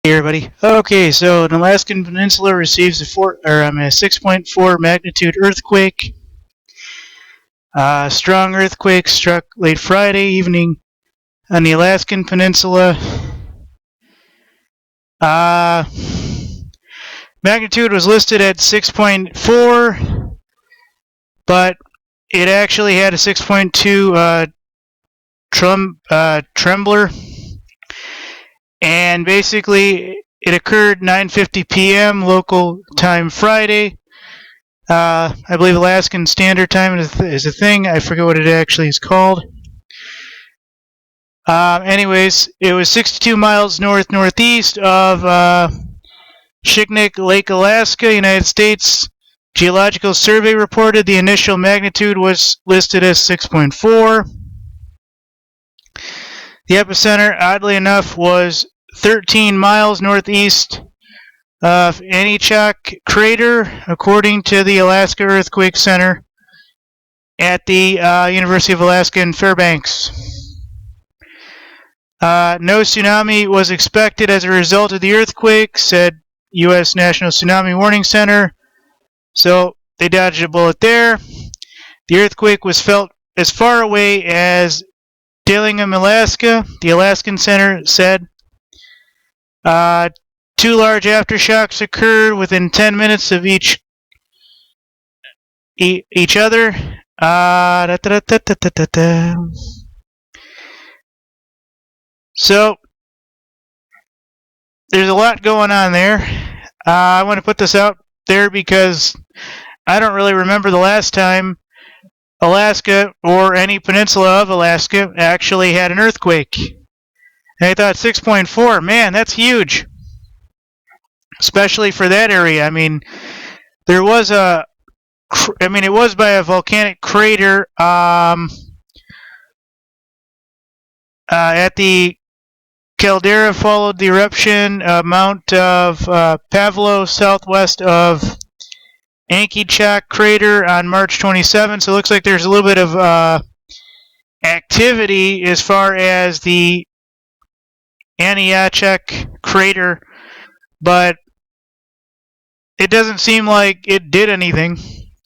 Hey everybody. Okay, so the Alaskan Peninsula receives a 6.4 magnitude earthquake. Strong earthquake struck late Friday evening on the Alaskan Peninsula. Magnitude was listed at 6.4, but it actually had a 6.2 trembler. And basically, it occurred 9:50 p.m. local time Friday. I believe Alaskan Standard Time is a thing. I forget what it actually is called. Anyways, it was 62 miles northeast of Chignik Lake, Alaska, United States. Geological Survey reported the initial magnitude was listed as 6.4. The epicenter, oddly enough, was 13 miles northeast of Chignik crater, according to the Alaska Earthquake Center at the University of Alaska in Fairbanks. No tsunami was expected as a result of the earthquake, said U.S. National Tsunami Warning Center. So they dodged a bullet there. The earthquake was felt as far away as Dillingham, Alaska, the Alaskan Center said. Two large aftershocks occurred within 10 minutes of each other. So there's a lot going on there. I want to put this out there because I don't really remember the last time Alaska or any peninsula of Alaska actually had an earthquake. And I thought 6.4, man, that's huge. Especially for that area. I mean, it was by a volcanic crater at the caldera, followed the eruption Mount of Pavlo, southwest of Chignik crater on March 27. So it looks like there's a little bit of activity as far as the Chignik crater, but it doesn't seem like it did anything.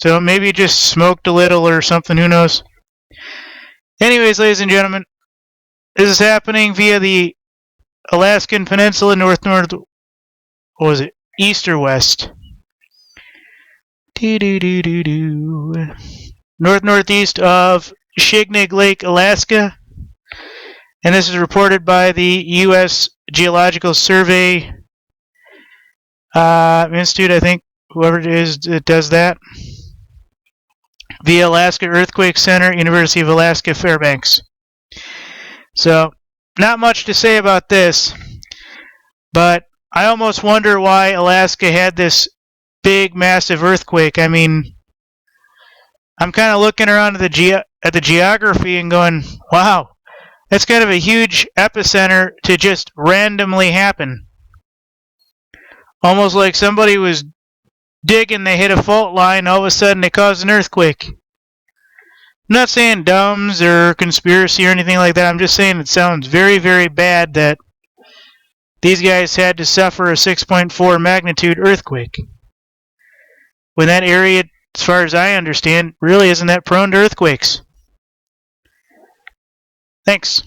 So maybe it just smoked a little or something, who knows. Anyways, ladies and gentlemen, this is happening via the Alaskan Peninsula, east or west? Northeast of Chignik Lake, Alaska. And this is reported by the U.S. Geological Survey Institute, I think, whoever it is that does that. Via Alaska Earthquake Center, University of Alaska, Fairbanks. So, not much to say about this, but I almost wonder why Alaska had this big, massive earthquake. I mean, I'm kind of looking around at the geography and going, wow, that's kind of a huge epicenter to just randomly happen. Almost like somebody was digging, they hit a fault line, all of a sudden they caused an earthquake. I'm not saying dumbs or conspiracy or anything like that. I'm just saying it sounds very, very bad that these guys had to suffer a 6.4 magnitude earthquake. When that area, as far as I understand, really isn't that prone to earthquakes. Thanks.